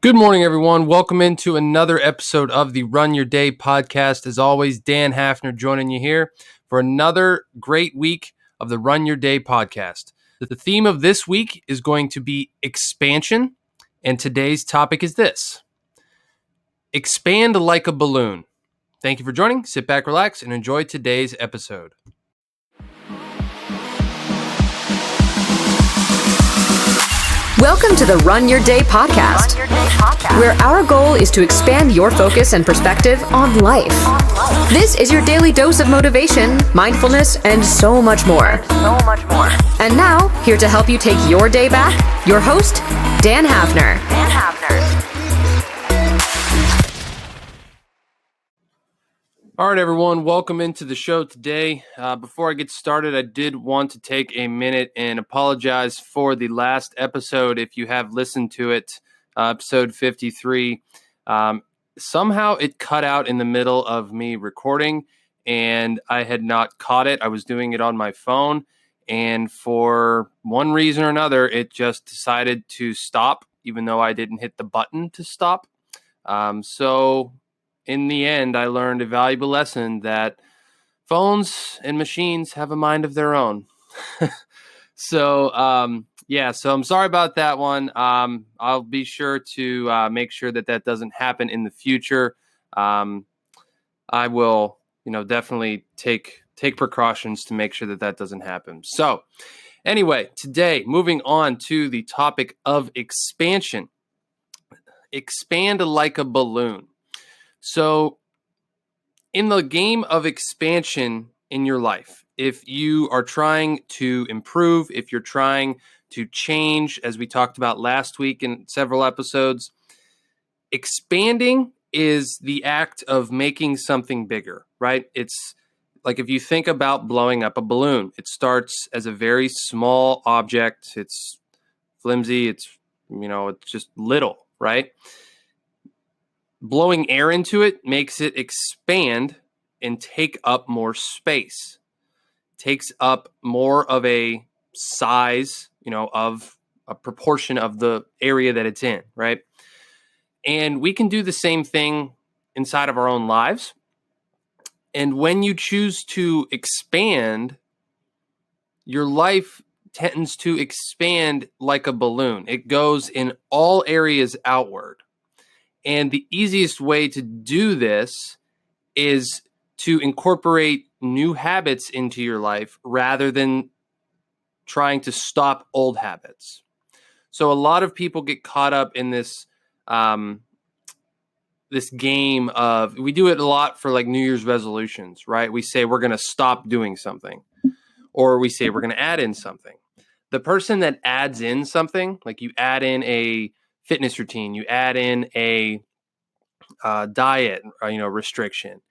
Good morning, everyone. Welcome into another episode of the Run Your Day podcast. As always, Dan Hafner joining you here for another great week of the Run Your Day podcast. The theme of this week is going to be expansion, and today's topic is this: expand like a balloon. Thank you for joining. Sit back, relax, and enjoy today's episode. Welcome to the Run Your Day podcast, where our goal is to expand your focus and perspective on life. This is your daily dose of motivation, mindfulness, and so much more. And now, here to help you take your day back, your host, Dan Hafner. All right, everyone, welcome into the show today. Before I get started, I did want to take a minute and apologize for the last episode. If you have listened to it, episode 53, somehow it cut out in the middle of me recording, and I had not caught it. I was doing it on my phone, and for one reason or another, it just decided to stop, even though I didn't hit the button to stop. So in the end, I learned a valuable lesson that phones and machines have a mind of their own. So I'm sorry about that one. I'll be sure to make sure that doesn't happen in the future. I will, definitely take precautions to make sure that doesn't happen. So anyway, today, moving on to the topic of expansion. Expand like a balloon. So in the game of expansion in your life, if you are trying to improve, if you're trying to change, as we talked about last week in several episodes, expanding is the act of making something bigger, right? It's like if you think about blowing up a balloon, it starts as a very small object. It's flimsy. It's just little, right? Blowing air into it makes it expand and take up more space. Takes up more of a size, of a proportion of the area that it's in, right? And we can do the same thing inside of our own lives. And when you choose to expand, your life tends to expand like a balloon. It goes in all areas outward. And the easiest way to do this is to incorporate new habits into your life rather than trying to stop old habits. So a lot of people get caught up in this this game of, we do it a lot for like New Year's resolutions, right? We say we're going to stop doing something, or we say we're going to add in something. The person that adds in something, like you add in a fitness routine, you add in a diet, restriction.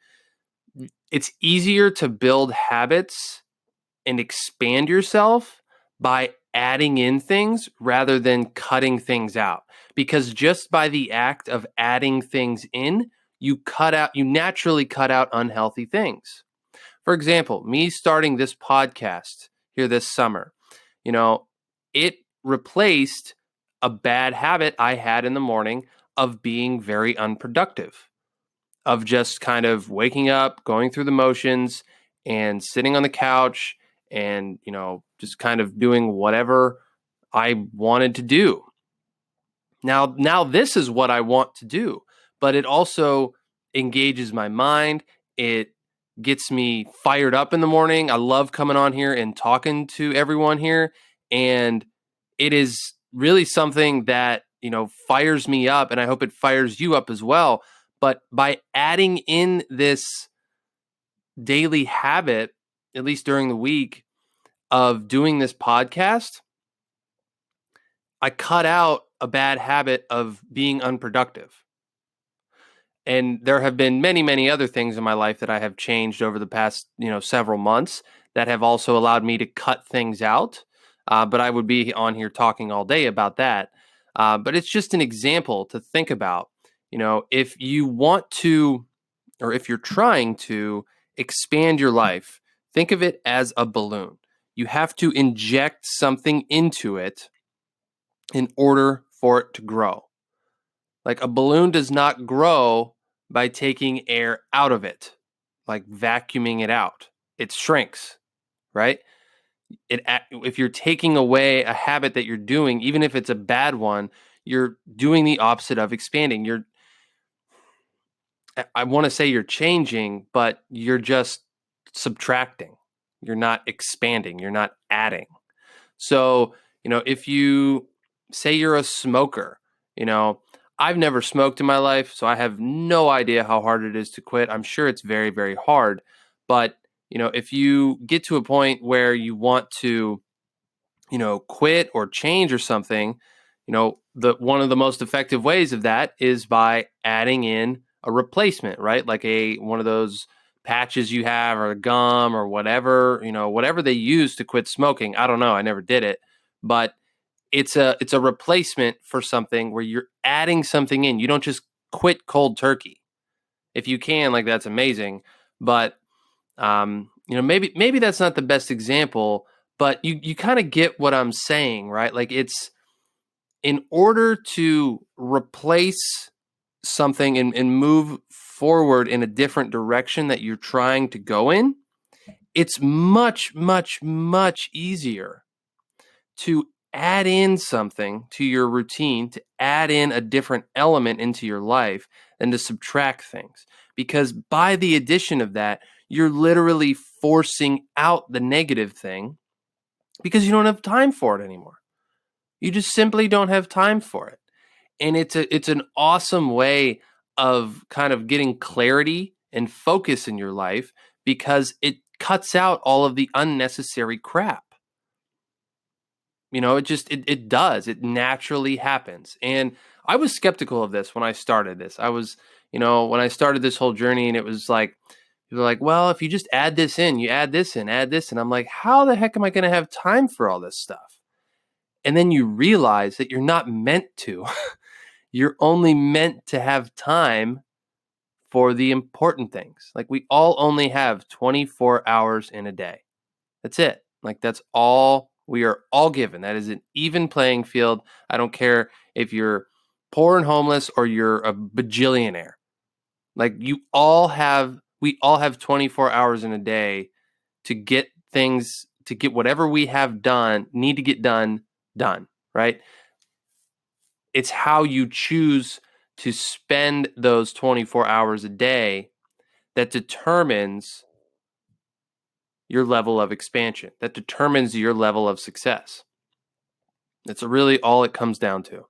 It's easier to build habits and expand yourself by adding in things rather than cutting things out. Because just by the act of adding things in, you naturally cut out unhealthy things. For example, me starting this podcast here this summer, it replaced a bad habit I had in the morning of being very unproductive, of just kind of waking up, going through the motions, and sitting on the couch and, just kind of doing whatever I wanted to do. Now this is what I want to do, but it also engages my mind. It gets me fired up in the morning. I love coming on here and talking to everyone here, and it is really something that fires me up, and I hope it fires you up as well. But by adding in this daily habit, at least during the week, of doing this podcast, I cut out a bad habit of being unproductive. And there have been many, many other things in my life that I have changed over the past, several months that have also allowed me to cut things out. But I would be on here talking all day about that. But it's just an example to think about. If you want to, or if you're trying to expand your life, think of it as a balloon. You have to inject something into it in order for it to grow. Like a balloon does not grow by taking air out of it, like vacuuming it out. It shrinks, right? If you're taking away a habit that you're doing, even if it's a bad one, you're doing the opposite of expanding. I want to say you're changing, but you're just subtracting. You're not expanding. You're not adding. So, if you say you're a smoker, I've never smoked in my life, so I have no idea how hard it is to quit. I'm sure it's very, very hard. But, if you get to a point where you want to, quit or change or something, one of the most effective ways of that is by adding in a replacement, right? Like one of those patches you have or gum or whatever, whatever they use to quit smoking. I don't know. I never did it, but it's a replacement for something where you're adding something in. You don't just quit cold turkey. If you can, like, that's amazing. But maybe that's not the best example, but you kind of get what I'm saying, right? Like, it's in order to replace something and move forward in a different direction that you're trying to go in, it's much, much, much easier to add in something to your routine, to add in a different element into your life than to subtract things. Because by the addition of that, you're literally forcing out the negative thing because you don't have time for it anymore. You just simply don't have time for it. And it's an awesome way of kind of getting clarity and focus in your life because it cuts out all of the unnecessary crap. It does. It naturally happens. And I was skeptical of this when I started this. I was, when I started this whole journey, and it was like, people were like, well, if you just add this in, you add this in, add this. And I'm like, how the heck am I going to have time for all this stuff? And then you realize that you're not meant to. You're only meant to have time for the important things. Like, we all only have 24 hours in a day. That's it. Like, that's all we are all given. That is an even playing field. I don't care if you're poor and homeless or you're a bajillionaire. Like, we all have 24 hours in a day to get things, to get whatever we need to get done, right? It's how you choose to spend those 24 hours a day that determines your level of expansion, that determines your level of success. That's really all it comes down to,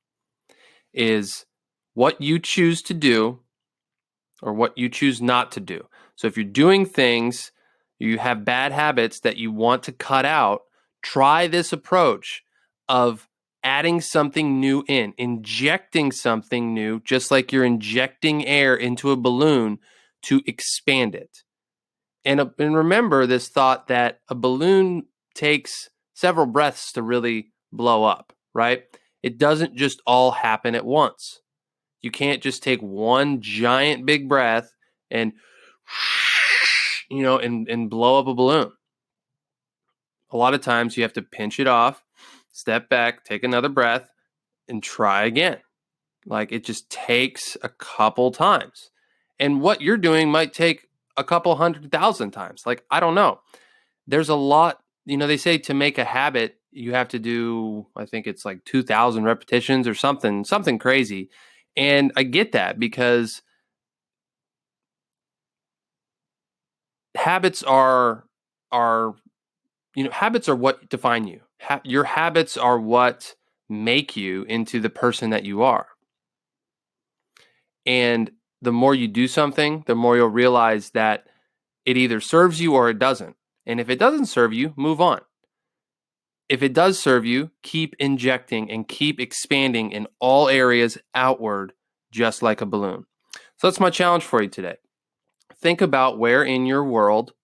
is what you choose to do or what you choose not to do. So if you're doing things, you have bad habits that you want to cut out, try this approach of adding something new in, injecting something new, just like you're injecting air into a balloon to expand it. And remember this thought that a balloon takes several breaths to really blow up, right? It doesn't just all happen at once. You can't just take one giant big breath and, and blow up a balloon. A lot of times you have to pinch it off, step back, take another breath, and try again. Like, it just takes a couple times. And what you're doing might take a couple 100,000 times. Like, I don't know. There's a lot, they say to make a habit, you have to do, I think it's like 2,000 repetitions or something crazy. And I get that because habits are habits are what define you. Your habits are what make you into the person that you are. And the more you do something, the more you'll realize that it either serves you or it doesn't. And if it doesn't serve you, move on. If it does serve you, keep injecting and keep expanding in all areas outward, just like a balloon. So that's my challenge for you today. Think about where in your world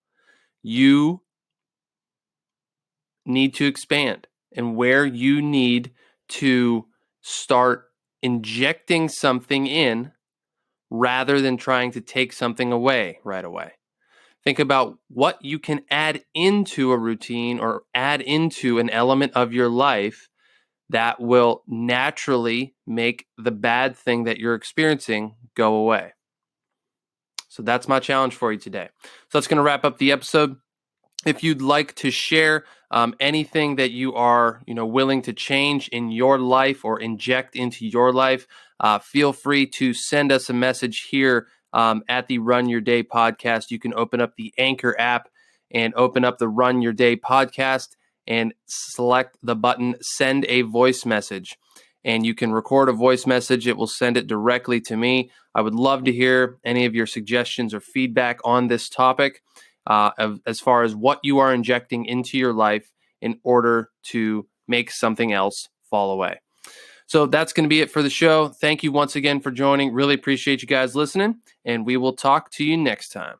you need to expand and where you need to start injecting something in rather than trying to take something away right away. Think about what you can add into a routine or add into an element of your life that will naturally make the bad thing that you're experiencing go away. So that's my challenge for you today. So that's going to wrap up the episode. If you'd like to share anything that you are, willing to change in your life or inject into your life, feel free to send us a message here at the Run Your Day podcast. You can open up the Anchor app and open up the Run Your Day podcast and select the button Send a Voice Message. And you can record a voice message. It will send it directly to me. I would love to hear any of your suggestions or feedback on this topic as far as what you are injecting into your life in order to make something else fall away. So that's going to be it for the show. Thank you once again for joining. Really appreciate you guys listening, and we will talk to you next time.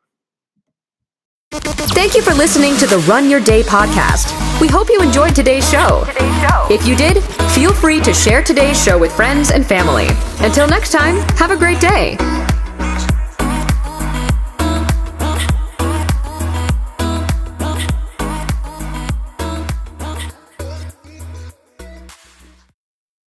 Thank you for listening to the Run Your Day podcast. We hope you enjoyed today's show. If you did, feel free to share today's show with friends and family. Until next time, have a great day.